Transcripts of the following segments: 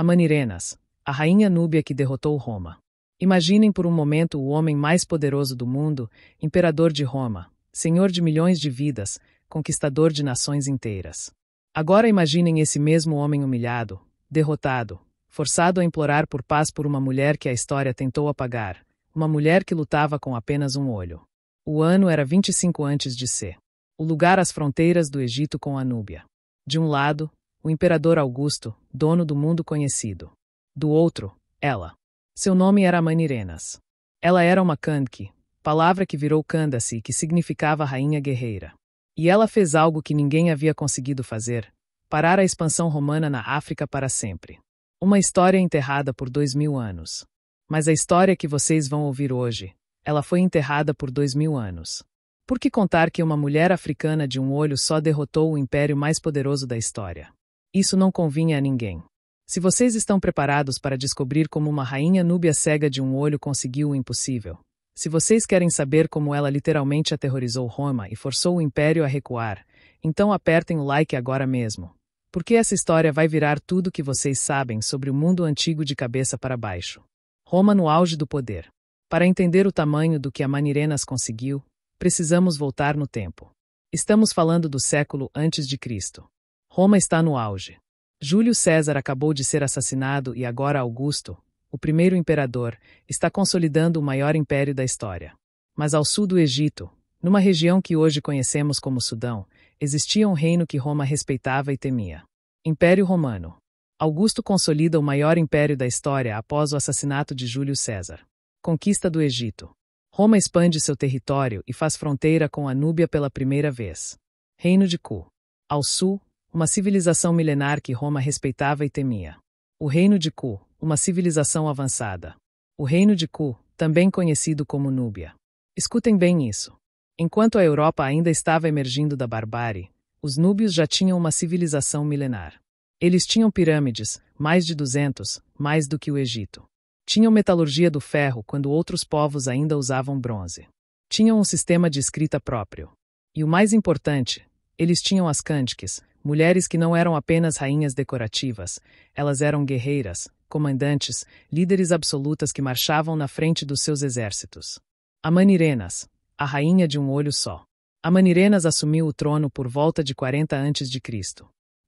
Amanirenas, a rainha núbia que derrotou Roma. Imaginem por um momento o homem mais poderoso do mundo, imperador de Roma, senhor de milhões de vidas, conquistador de nações inteiras. Agora imaginem esse mesmo homem humilhado, derrotado, forçado a implorar por paz por uma mulher que a história tentou apagar, uma mulher que lutava com apenas um olho. O ano era 25 antes de C. O lugar às fronteiras do Egito com a Núbia. De um lado, o imperador Augusto, dono do mundo conhecido. Do outro, ela. Seu nome era Amanirenas. Ela era uma Kandki, palavra que virou Candace, que significava rainha guerreira. E ela fez algo que ninguém havia conseguido fazer: parar a expansão romana na África para sempre. Uma história enterrada por 2000 anos. Mas a história que vocês vão ouvir hoje, ela foi enterrada por 2000 anos. Por que contar que uma mulher africana de um olho só derrotou o império mais poderoso da história? Isso não convinha a ninguém. Se vocês estão preparados para descobrir como uma rainha núbia cega de um olho conseguiu o impossível, se vocês querem saber como ela literalmente aterrorizou Roma e forçou o império a recuar, então apertem o like agora mesmo. Porque essa história vai virar tudo o que vocês sabem sobre o mundo antigo de cabeça para baixo. Roma no auge do poder. Para entender o tamanho do que Amanirenas conseguiu, precisamos voltar no tempo. Estamos falando do século antes de Cristo. Roma está no auge. Júlio César acabou de ser assassinado e agora Augusto, o primeiro imperador, está consolidando o maior império da história. Mas ao sul do Egito, numa região que hoje conhecemos como Sudão, existia um reino que Roma respeitava e temia. Império Romano. Augusto consolida o maior império da história após o assassinato de Júlio César. Conquista do Egito. Roma expande seu território e faz fronteira com a Núbia pela primeira vez. Reino de Cu. Ao sul, uma civilização milenar que Roma respeitava e temia. O Reino de Cu, uma civilização avançada. O Reino de Cu, também conhecido como Núbia. Escutem bem isso. Enquanto a Europa ainda estava emergindo da barbárie, os núbios já tinham uma civilização milenar. Eles tinham pirâmides, mais de 200, mais do que o Egito. Tinham metalurgia do ferro quando outros povos ainda usavam bronze. Tinham um sistema de escrita próprio. E o mais importante, eles tinham as Kandkis, mulheres que não eram apenas rainhas decorativas, elas eram guerreiras, comandantes, líderes absolutas que marchavam na frente dos seus exércitos. Amanirenas, a rainha de um olho só. Amanirenas assumiu o trono por volta de 40 a.C.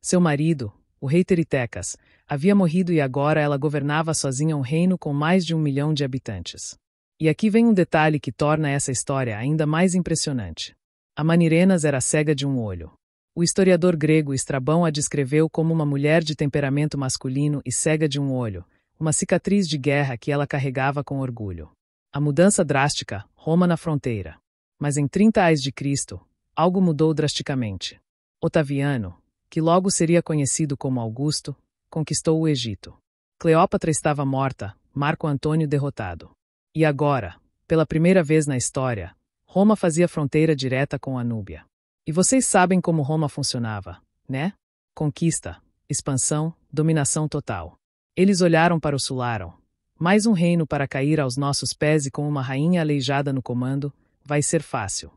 Seu marido, o rei Teritecas, havia morrido e agora ela governava sozinha um reino com mais de 1 milhão de habitantes. E aqui vem um detalhe que torna essa história ainda mais impressionante. Amanirenas era cega de um olho. O historiador grego Estrabão a descreveu como uma mulher de temperamento masculino e cega de um olho, uma cicatriz de guerra que ela carregava com orgulho. A mudança drástica, Roma na fronteira. Mas em 30 a.C., algo mudou drasticamente. Otaviano, que logo seria conhecido como Augusto, conquistou o Egito. Cleópatra estava morta, Marco Antônio derrotado. E agora, pela primeira vez na história, Roma fazia fronteira direta com a Núbia. E vocês sabem como Roma funcionava, né? Conquista, expansão, dominação total. Eles olharam para o Sularam. Mais um reino para cair aos nossos pés e com uma rainha aleijada no comando, vai ser fácil.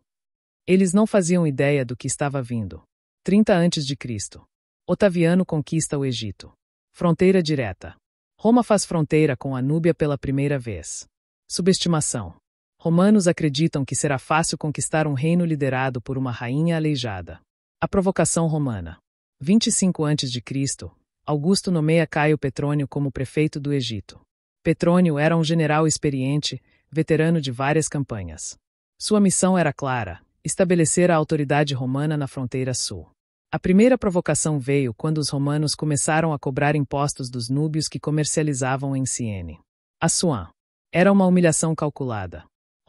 Eles não faziam ideia do que estava vindo. 30 a.C. Otaviano conquista o Egito. Fronteira direta. Roma faz fronteira com a Núbia pela primeira vez. Subestimação. Romanos acreditam que será fácil conquistar um reino liderado por uma rainha aleijada. A provocação romana. 25 a.C., Augusto nomeia Caio Petrônio como prefeito do Egito. Petrônio era um general experiente, veterano de várias campanhas. Sua missão era clara: estabelecer a autoridade romana na fronteira sul. A primeira provocação veio quando os romanos começaram a cobrar impostos dos núbios que comercializavam em Siene. Assuã. Era uma humilhação calculada.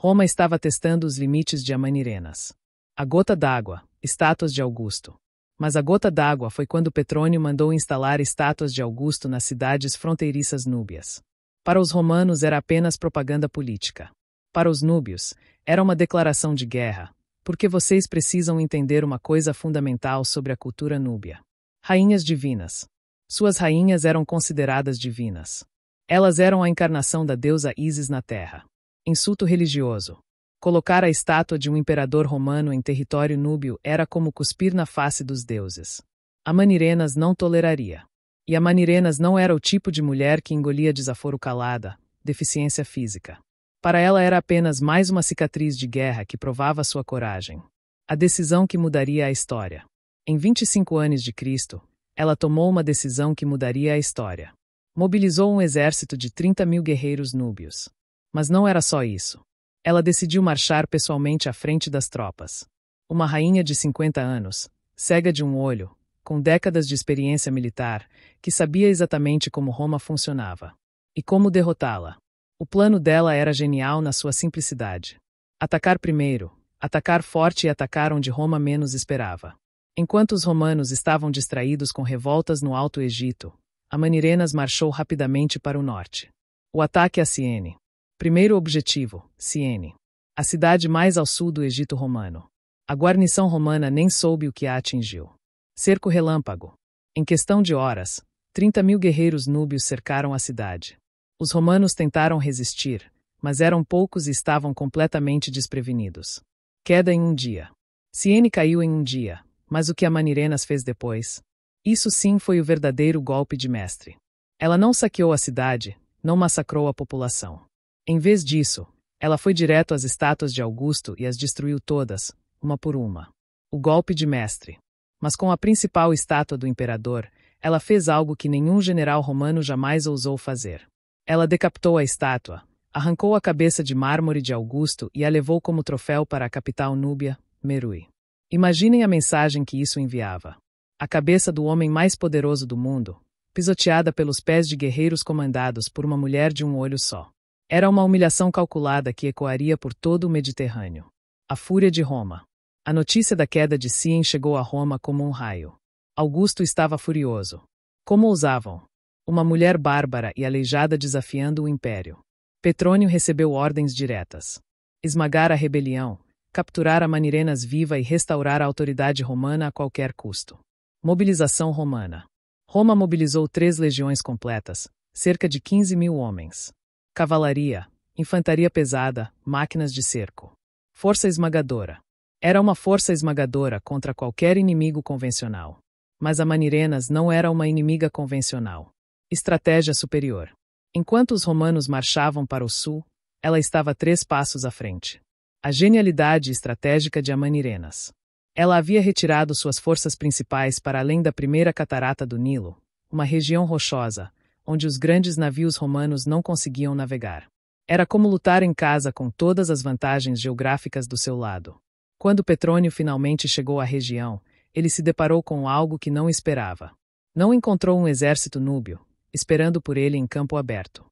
Roma estava testando os limites de Amanirenas. A gota d'água, estátuas de Augusto. Mas a gota d'água foi quando Petrônio mandou instalar estátuas de Augusto nas cidades fronteiriças núbias. Para os romanos era apenas propaganda política. Para os núbios, era uma declaração de guerra, porque vocês precisam entender uma coisa fundamental sobre a cultura núbia. Rainhas divinas. Suas rainhas eram consideradas divinas. Elas eram a encarnação da deusa Ísis na terra. Insulto religioso. Colocar a estátua de um imperador romano em território núbio era como cuspir na face dos deuses. Amanirenas não toleraria. E a Manirenas não era o tipo de mulher que engolia desaforo calada, deficiência física. Para ela era apenas mais uma cicatriz de guerra que provava sua coragem. A decisão que mudaria a história. Em 25 anos de Cristo, ela tomou uma decisão que mudaria a história. Mobilizou um exército de 30.000 guerreiros núbios. Mas não era só isso. Ela decidiu marchar pessoalmente à frente das tropas. Uma rainha de 50 anos, cega de um olho, com décadas de experiência militar, que sabia exatamente como Roma funcionava. E como derrotá-la. O plano dela era genial na sua simplicidade. Atacar primeiro, atacar forte e atacar onde Roma menos esperava. Enquanto os romanos estavam distraídos com revoltas no Alto Egito, a Manirenas marchou rapidamente para o norte. O ataque a Siene. Primeiro objetivo, Siene. A cidade mais ao sul do Egito romano. A guarnição romana nem soube o que a atingiu. Cerco relâmpago. Em questão de horas, 30.000 guerreiros núbios cercaram a cidade. Os romanos tentaram resistir, mas eram poucos e estavam completamente desprevenidos. Queda em um dia. Siene caiu em um dia, mas o que a Manirenas fez depois? Isso sim foi o verdadeiro golpe de mestre. Ela não saqueou a cidade, não massacrou a população. Em vez disso, ela foi direto às estátuas de Augusto e as destruiu todas, uma por uma. O golpe de mestre. Mas com a principal estátua do imperador, ela fez algo que nenhum general romano jamais ousou fazer. Ela decapitou a estátua, arrancou a cabeça de mármore de Augusto e a levou como troféu para a capital núbia, Merui. Imaginem a mensagem que isso enviava. A cabeça do homem mais poderoso do mundo, pisoteada pelos pés de guerreiros comandados por uma mulher de um olho só. Era uma humilhação calculada que ecoaria por todo o Mediterrâneo. A fúria de Roma. A notícia da queda de Siene chegou a Roma como um raio. Augusto estava furioso. Como ousavam? Uma mulher bárbara e aleijada desafiando o império. Petrônio recebeu ordens diretas. Esmagar a rebelião, capturar a Manirenas viva e restaurar a autoridade romana a qualquer custo. Mobilização romana. Roma mobilizou 3 legiões completas, cerca de 15.000 homens. Cavalaria, infantaria pesada, máquinas de cerco. Força esmagadora. Era uma força esmagadora contra qualquer inimigo convencional. Mas a Manirenas não era uma inimiga convencional. Estratégia superior. Enquanto os romanos marchavam para o sul, ela estava 3 passos à frente. A genialidade estratégica de Manirenas. Ela havia retirado suas forças principais para além da primeira catarata do Nilo, uma região rochosa, onde os grandes navios romanos não conseguiam navegar. Era como lutar em casa com todas as vantagens geográficas do seu lado. Quando Petrônio finalmente chegou à região, ele se deparou com algo que não esperava. Não encontrou um exército núbio, esperando por ele em campo aberto.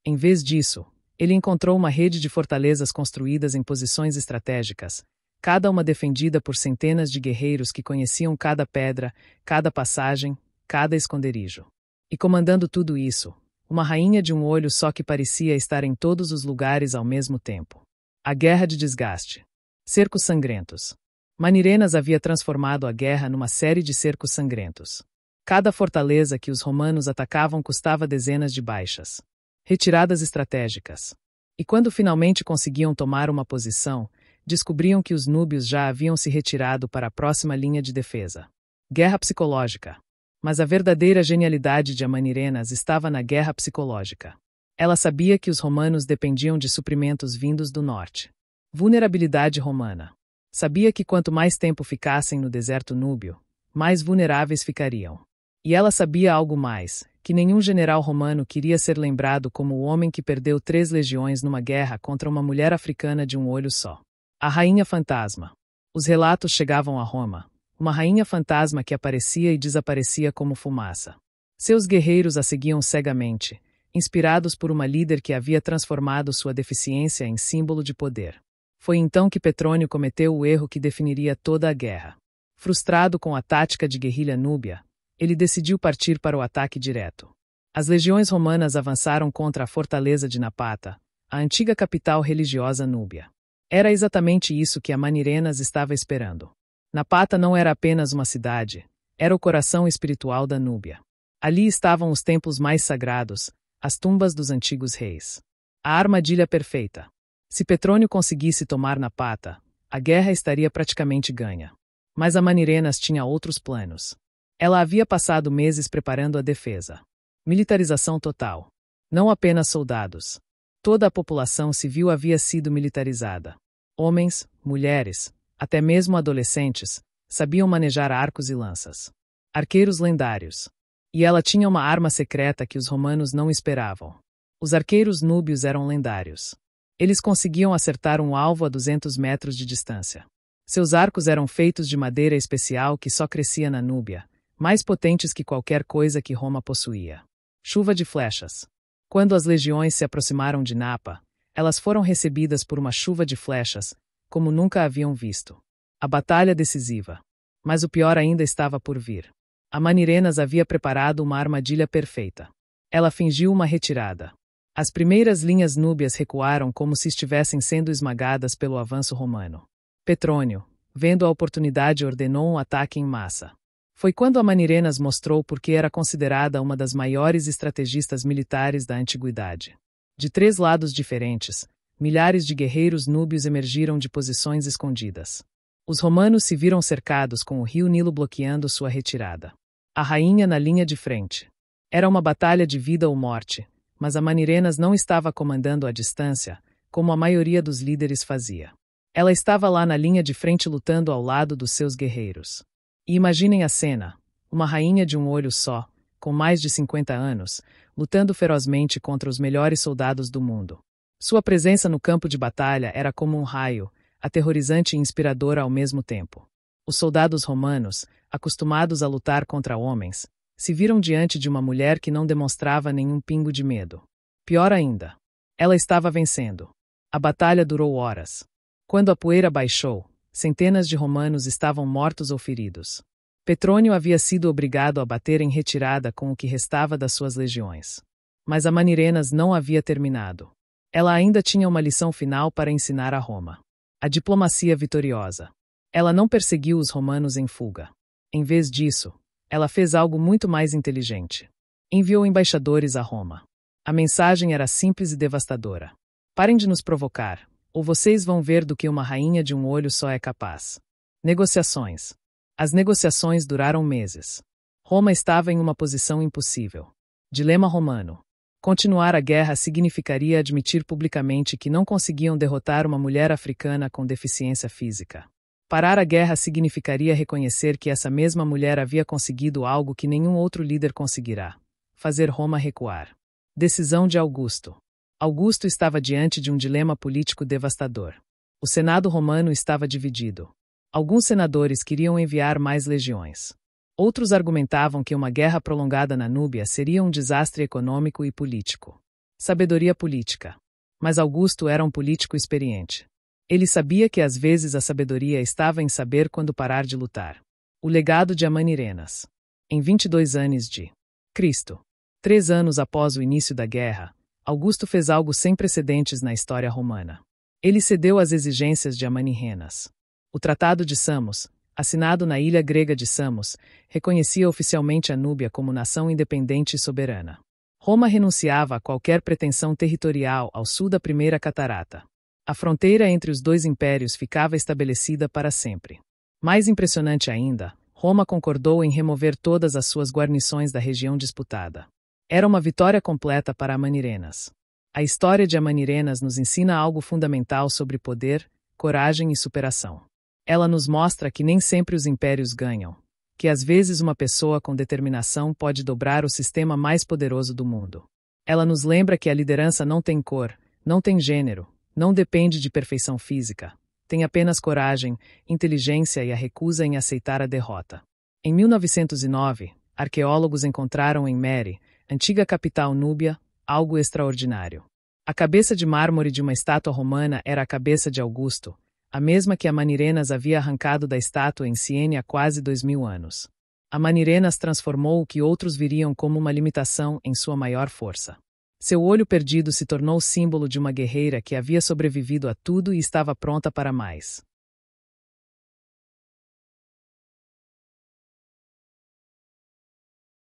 Em vez disso, ele encontrou uma rede de fortalezas construídas em posições estratégicas, cada uma defendida por centenas de guerreiros que conheciam cada pedra, cada passagem, cada esconderijo. E comandando tudo isso, uma rainha de um olho só que parecia estar em todos os lugares ao mesmo tempo. A guerra de desgaste. Cercos sangrentos. Manirenas havia transformado a guerra numa série de cercos sangrentos. Cada fortaleza que os romanos atacavam custava dezenas de baixas. Retiradas estratégicas. E quando finalmente conseguiam tomar uma posição, descobriam que os núbios já haviam se retirado para a próxima linha de defesa. Guerra psicológica. Mas a verdadeira genialidade de Manirenas estava na guerra psicológica. Ela sabia que os romanos dependiam de suprimentos vindos do norte. Vulnerabilidade romana. Sabia que quanto mais tempo ficassem no deserto núbio, mais vulneráveis ficariam. E ela sabia algo mais, que nenhum general romano queria ser lembrado como o homem que perdeu 3 legiões numa guerra contra uma mulher africana de um olho só. A rainha fantasma. Os relatos chegavam a Roma. Uma rainha fantasma que aparecia e desaparecia como fumaça. Seus guerreiros a seguiam cegamente, inspirados por uma líder que havia transformado sua deficiência em símbolo de poder. Foi então que Petrônio cometeu o erro que definiria toda a guerra. Frustrado com a tática de guerrilha núbia, ele decidiu partir para o ataque direto. As legiões romanas avançaram contra a fortaleza de Napata, a antiga capital religiosa núbia. Era exatamente isso que a Manirenas estava esperando. Napata não era apenas uma cidade, era o coração espiritual da Núbia. Ali estavam os templos mais sagrados, as tumbas dos antigos reis. A armadilha perfeita. Se Petrônio conseguisse tomar Napata, a guerra estaria praticamente ganha. Mas a Manirenas tinha outros planos. Ela havia passado meses preparando a defesa. Militarização total. Não apenas soldados. Toda a população civil havia sido militarizada. Homens, mulheres, até mesmo adolescentes, sabiam manejar arcos e lanças. Arqueiros lendários. E ela tinha uma arma secreta que os romanos não esperavam. Os arqueiros núbios eram lendários. Eles conseguiam acertar um alvo a 200 metros de distância. Seus arcos eram feitos de madeira especial que só crescia na Núbia, mais potentes que qualquer coisa que Roma possuía. Chuva de flechas. Quando as legiões se aproximaram de Napa, elas foram recebidas por uma chuva de flechas, como nunca haviam visto. A batalha decisiva. Mas o pior ainda estava por vir. Amanirenas havia preparado uma armadilha perfeita. Ela fingiu uma retirada. As primeiras linhas núbias recuaram como se estivessem sendo esmagadas pelo avanço romano. Petrônio, vendo a oportunidade, ordenou um ataque em massa. Foi quando Amanirenas mostrou por que era considerada uma das maiores estrategistas militares da antiguidade. De 3 lados diferentes, milhares de guerreiros núbios emergiram de posições escondidas. Os romanos se viram cercados com o rio Nilo bloqueando sua retirada. A rainha na linha de frente. Era uma batalha de vida ou morte, mas Amanirenas não estava comandando à distância, como a maioria dos líderes fazia. Ela estava lá na linha de frente lutando ao lado dos seus guerreiros. E imaginem a cena, uma rainha de um olho só, com mais de 50 anos, lutando ferozmente contra os melhores soldados do mundo. Sua presença no campo de batalha era como um raio, aterrorizante e inspiradora ao mesmo tempo. Os soldados romanos, acostumados a lutar contra homens, se viram diante de uma mulher que não demonstrava nenhum pingo de medo. Pior ainda, ela estava vencendo. A batalha durou horas. Quando a poeira baixou, centenas de romanos estavam mortos ou feridos. Petrônio havia sido obrigado a bater em retirada com o que restava das suas legiões. Mas Amanirenas não havia terminado. Ela ainda tinha uma lição final para ensinar a Roma. A diplomacia vitoriosa. Ela não perseguiu os romanos em fuga. Em vez disso, ela fez algo muito mais inteligente. Enviou embaixadores a Roma. A mensagem era simples e devastadora. Parem de nos provocar, ou vocês vão ver do que uma rainha de um olho só é capaz. Negociações. As negociações duraram meses. Roma estava em uma posição impossível. Dilema romano. Continuar a guerra significaria admitir publicamente que não conseguiam derrotar uma mulher africana com deficiência física. Parar a guerra significaria reconhecer que essa mesma mulher havia conseguido algo que nenhum outro líder conseguirá: fazer Roma recuar. Decisão de Augusto. Augusto estava diante de um dilema político devastador. O Senado romano estava dividido. Alguns senadores queriam enviar mais legiões. Outros argumentavam que uma guerra prolongada na Núbia seria um desastre econômico e político. Sabedoria política. Mas Augusto era um político experiente. Ele sabia que às vezes a sabedoria estava em saber quando parar de lutar. O legado de Amanirenas. Em 22 anos de Cristo, 3 anos após o início da guerra, Augusto fez algo sem precedentes na história romana. Ele cedeu às exigências de Amanirenas. O Tratado de Samos, assinado na ilha grega de Samos, reconhecia oficialmente a Núbia como nação independente e soberana. Roma renunciava a qualquer pretensão territorial ao sul da Primeira Catarata. A fronteira entre os dois impérios ficava estabelecida para sempre. Mais impressionante ainda, Roma concordou em remover todas as suas guarnições da região disputada. Era uma vitória completa para Amanirenas. A história de Amanirenas nos ensina algo fundamental sobre poder, coragem e superação. Ela nos mostra que nem sempre os impérios ganham, que às vezes uma pessoa com determinação pode dobrar o sistema mais poderoso do mundo. Ela nos lembra que a liderança não tem cor, não tem gênero, não depende de perfeição física, tem apenas coragem, inteligência e a recusa em aceitar a derrota. Em 1909, arqueólogos encontraram em Mere, antiga capital núbia, algo extraordinário. A cabeça de mármore de uma estátua romana era a cabeça de Augusto, a mesma que Amanirenas havia arrancado da estátua em Siene há quase 2000 anos. Amanirenas transformou o que outros viriam como uma limitação em sua maior força. Seu olho perdido se tornou símbolo de uma guerreira que havia sobrevivido a tudo e estava pronta para mais.